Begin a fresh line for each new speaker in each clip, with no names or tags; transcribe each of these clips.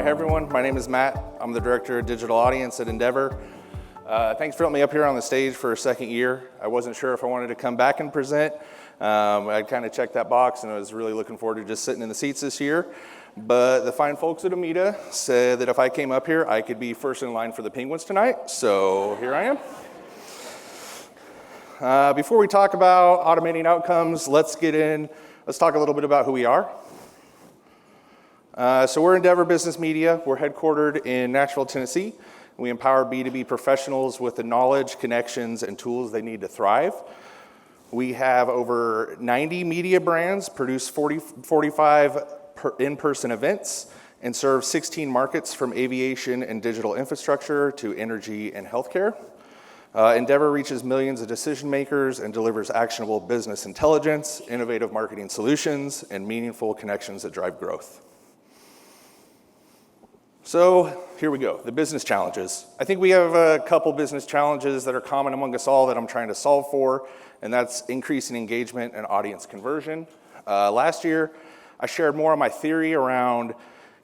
right, hey everyone, my name is Matt. I'm the Director of Digital Audience at Endeavor. Thanks for letting me up here on the stage for a second year. I wasn't sure if I wanted to come back and present. I kind of checked that box and I was really looking forward to just sitting in the seats this year. But the fine folks at Omeda said that if I came up here, I could be first in line for the Penguins tonight. So here I am. Before we talk about automating outcomes, let's talk a little bit about who we are. So we're Endeavor Business Media. We're headquartered in Nashville, Tennessee. We empower B2B professionals with the knowledge, connections, and tools they need to thrive. We have over 90 media brands, produce 45 in-person events, and serve 16 markets from aviation and digital infrastructure to energy and healthcare. Endeavor reaches millions of decision makers and delivers actionable business intelligence, innovative marketing solutions, and meaningful connections that drive growth. So here we go, the business challenges. I think we have a couple business challenges that are common among us all that I'm trying to solve for, and that's increasing engagement and audience conversion. Last year, I shared more of my theory around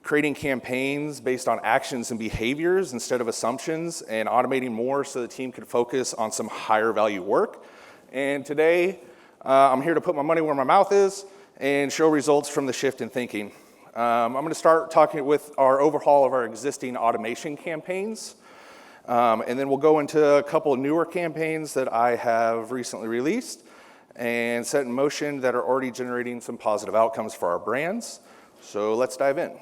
creating campaigns based on actions and behaviors instead of assumptions, and automating more so the team could focus on some higher value work. And today, I'm here to put my money where my mouth is and show results from the shift in thinking. I'm going to start talking with our overhaul of our existing automation campaigns, and then we'll go into a couple of newer campaigns that I have recently released and set in motion that are already generating some positive outcomes for our brands. So let's dive in.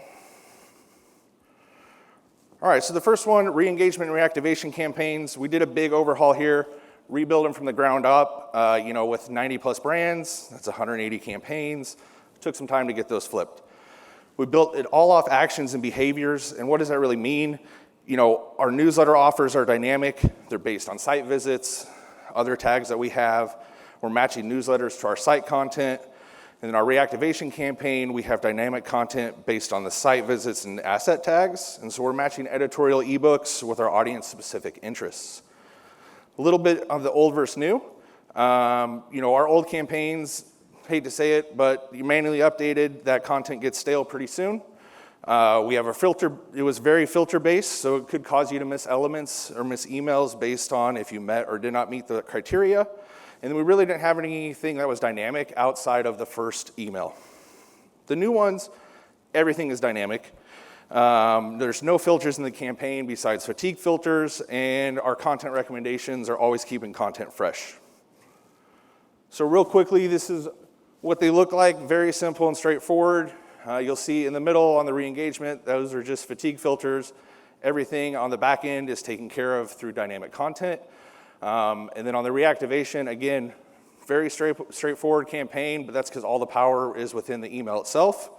All right, so the first one, re-engagement and reactivation campaigns. We did a big overhaul here, rebuild them from the ground up, with 90 plus brands. That's 180 campaigns. Took some time to get those flipped. We built it all off actions and behaviors, and what does that really mean? Our newsletter offers are dynamic. They're based on site visits, other tags that we have. We're matching newsletters to our site content. And in our reactivation campaign, we have dynamic content based on the site visits and asset tags. And so we're matching editorial ebooks with our audience-specific interests. A little bit of the old versus new. Our old campaigns, hate to say it, but you manually updated, that content gets stale pretty soon. We have a filter, it was very filter based, so it could cause you to miss elements or miss emails based on if you met or did not meet the criteria. And then we really didn't have anything that was dynamic outside of the first email. The new ones, everything is dynamic. There's no filters in the campaign besides fatigue filters, and our content recommendations are always keeping content fresh. So real quickly, this is what they look like, very simple and straightforward. You'll see in the middle on the re-engagement, those are just fatigue filters. Everything on the back end is taken care of through dynamic content. And then on the reactivation, again, very straightforward campaign, but that's because all the power is within the email itself.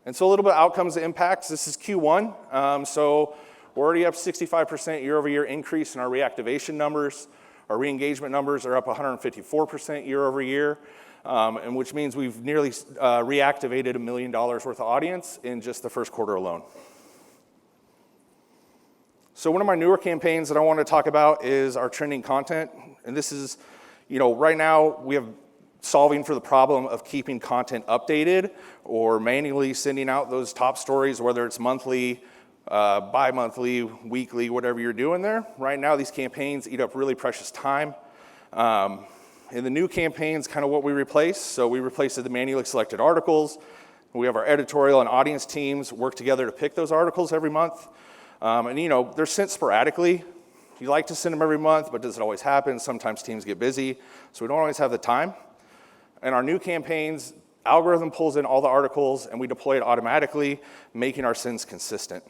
And so a little bit of outcomes and impacts. This is Q1. So we're already up 65% year over year increase in our reactivation numbers. Our re-engagement numbers are up 154% year over year, and which means we've nearly reactivated $1 million worth of audience in just the first quarter alone. So one of my newer campaigns that I want to talk about is our trending content. And this is, right now we have solving for the problem of keeping content updated or manually sending out those top stories, whether it's monthly, bi-monthly, weekly, whatever you're doing there. Right now, these campaigns eat up really precious time. In the new campaigns, kind of what we replace. So we replaced the manually selected articles. We have our editorial and audience teams work together to pick those articles every month. They're sent sporadically. You like to send them every month, but does it always happen? Sometimes teams get busy, so we don't always have the time. And our new campaigns, algorithm pulls in all the articles, and we deploy it automatically, making our sends consistent.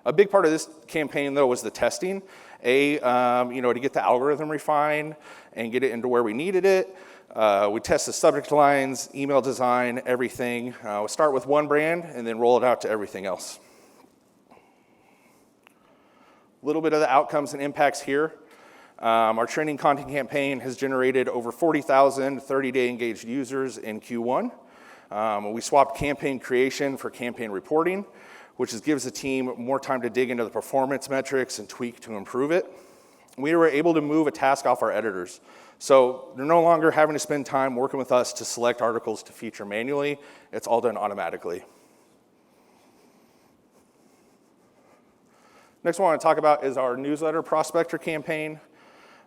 A big part of this campaign, though, was the testing. To get the algorithm refined and get it into where we needed it. We test the subject lines, email design, everything. We start with one brand and then roll it out to everything else. A little bit of the outcomes and impacts here. Our trending content campaign has generated over 40,000 30-day engaged users in Q1. We swapped campaign creation for campaign reporting, which gives the team more time to dig into the performance metrics and tweak to improve it. We were able to move a task off our editors. So they're no longer having to spend time working with us to select articles to feature manually. It's all done automatically. Next one I want to talk about is our newsletter prospector campaign.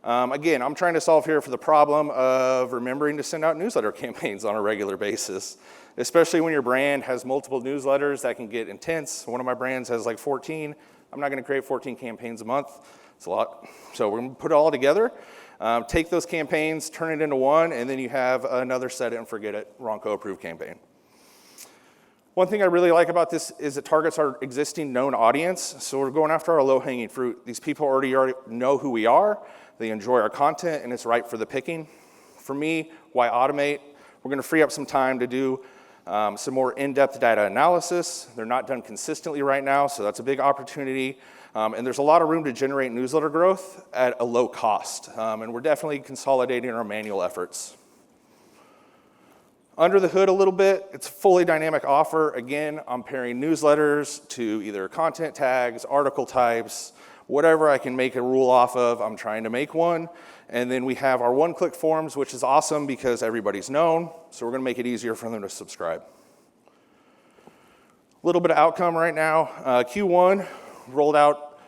Again, I'm trying to solve here for the problem of remembering to send out newsletter campaigns on a regular basis, especially when your brand has multiple newsletters that can get intense. One of my brands has like 14. I'm not going to create 14 campaigns a month. It's a lot. So we're going to put it all together, take those campaigns, turn it into one, and then you have another set it and forget it, Ronco approved campaign. One thing I really like about this is it targets our existing known audience. So we're going after our low-hanging fruit. These people already know who we are. They enjoy our content, and it's ripe for the picking. For me, why automate? We're going to free up some time to do some more in-depth data analysis. They're not done consistently right now, so that's a big opportunity. And there's a lot of room to generate newsletter growth at a low cost. And we're definitely consolidating our manual efforts. Under the hood a little bit, it's a fully dynamic offer. Again, I'm pairing newsletters to either content tags, article types, whatever I can make a rule off of, I'm trying to make one. And then we have our one-click forms, which is awesome because everybody's known. So we're going to make it easier for them to subscribe. A little bit of outcome right now. Q1 rolled out.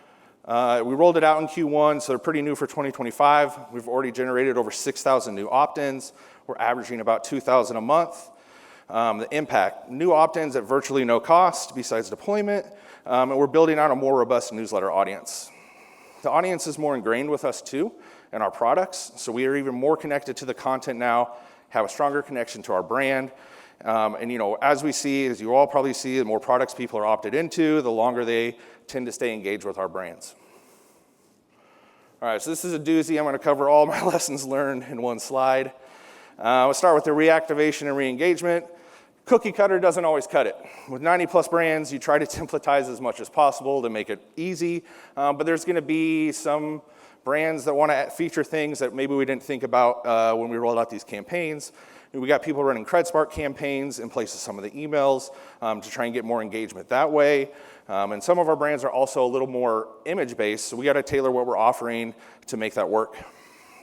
We rolled it out in Q1, so they're pretty new for 2025. We've already generated over 6,000 new opt-ins. We're averaging about 2,000 a month. The impact, new opt-ins at virtually no cost besides deployment, and we're building out a more robust newsletter audience. The audience is more ingrained with us too and our products, so we are even more connected to the content now, have a stronger connection to our brand. And as we see, as you all probably see, the more products people are opted into, the longer they tend to stay engaged with our brands. All right, so this is a doozy. I'm going to cover all my lessons learned in one slide. We'll start with the reactivation and re-engagement. Cookie cutter doesn't always cut it. With 90 plus brands, you try to templatize as much as possible to make it easy, but there's going to be some brands that want to feature things that maybe we didn't think about when we rolled out these campaigns. We got people running CredSpark campaigns in place of some of the emails to try and get more engagement that way. And some of our brands are also a little more image-based, so we got to tailor what we're offering to make that work.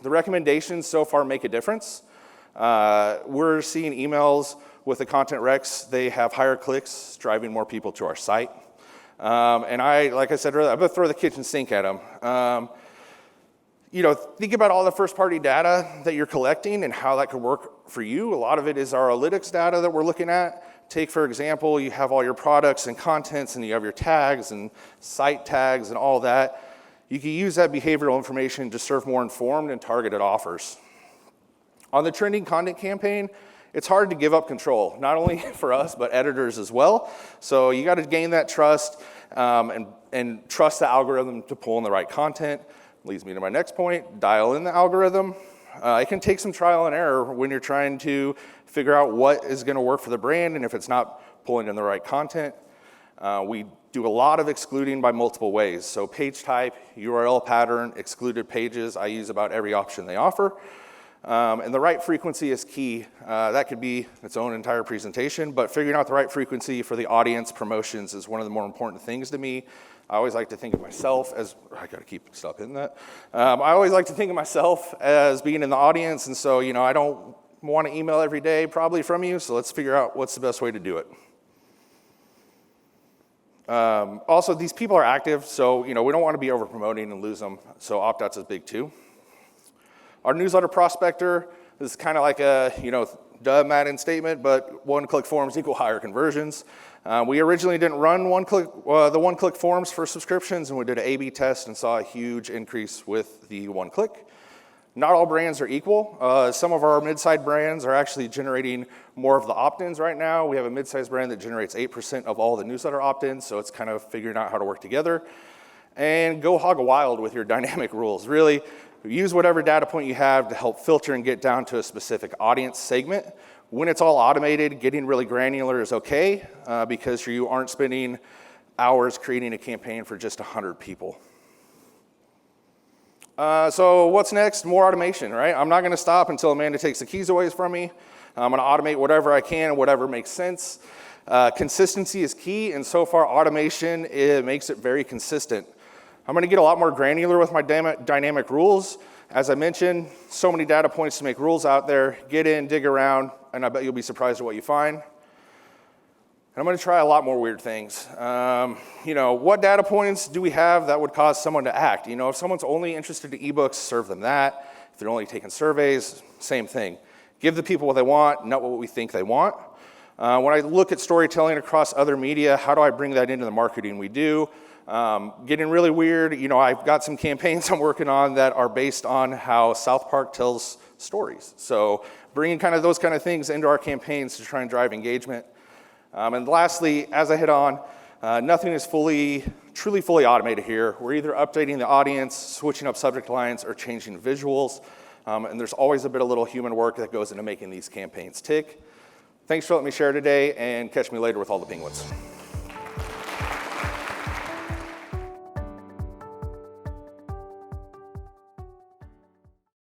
The recommendations so far make a difference. We're seeing emails with the content recs. They have higher clicks, driving more people to our site. And like I said earlier, I'm going to throw the kitchen sink at them. Think about all the first-party data that you're collecting and how that could work for you. A lot of it is our analytics data that we're looking at. Take, for example, you have all your products and contents, and you have your tags and site tags and all that. You can use that behavioral information to serve more informed and targeted offers. On the trending content campaign, it's hard to give up control, not only for us, but editors as well. So you got to gain that trust and trust the algorithm to pull in the right content. Leads me to my next point, dial in the algorithm. It can take some trial and error when you're trying to figure out what is going to work for the brand and if it's not pulling in the right content. We do a lot of excluding by multiple ways. So page type, URL pattern, excluded pages, I use about every option they offer. And the right frequency is key. That could be its own entire presentation, but figuring out the right frequency for the audience promotions is one of the more important things to me. I always like to think of myself as, I gotta keep stopping that. I always like to think of myself as being in the audience, and so, I don't want to email every day probably from you, so let's figure out what's the best way to do it. Also, these people are active, so, we don't want to be over promoting and lose them, so opt-outs is big too. Our newsletter prospector is kind of like a, duh Madden statement, but one-click forms equal higher conversions. We originally didn't run the one-click forms for subscriptions, and we did an A/B test and saw a huge increase with the one-click. Not all brands are equal. Some of our mid-sized brands are actually generating more of the opt-ins right now. We have a mid-sized brand that generates 8% of all the newsletter opt-ins, so it's kind of figuring out how to work together. And go hog wild with your dynamic rules. Really, use whatever data point you have to help filter and get down to a specific audience segment. When it's all automated, getting really granular is okay because you aren't spending hours creating a campaign for just 100 people. So what's next? More automation, right? I'm not going to stop until Amanda takes the keys away from me. I'm going to automate whatever I can and whatever makes sense. Consistency is key, and so far automation, it makes it very consistent. I'm gonna get a lot more granular with my dynamic rules. As I mentioned, so many data points to make rules out there. Get in, dig around, and I bet you'll be surprised at what you find. And I'm gonna try a lot more weird things. What data points do we have that would cause someone to act? If someone's only interested in ebooks, serve them that. If they're only taking surveys, same thing. Give the people what they want, not what we think they want. When I look at storytelling across other media, how do I bring that into the marketing we do? Getting really weird, I've got some campaigns I'm working on that are based on how South Park tells stories. So bringing those kind of things into our campaigns to try and drive engagement. And lastly, as I hit on, nothing is truly fully automated here. We're either updating the audience, switching up subject lines, or changing visuals. And there's always a bit of little human work that goes into making these campaigns tick. Thanks for letting me share today, and catch me later with all the penguins.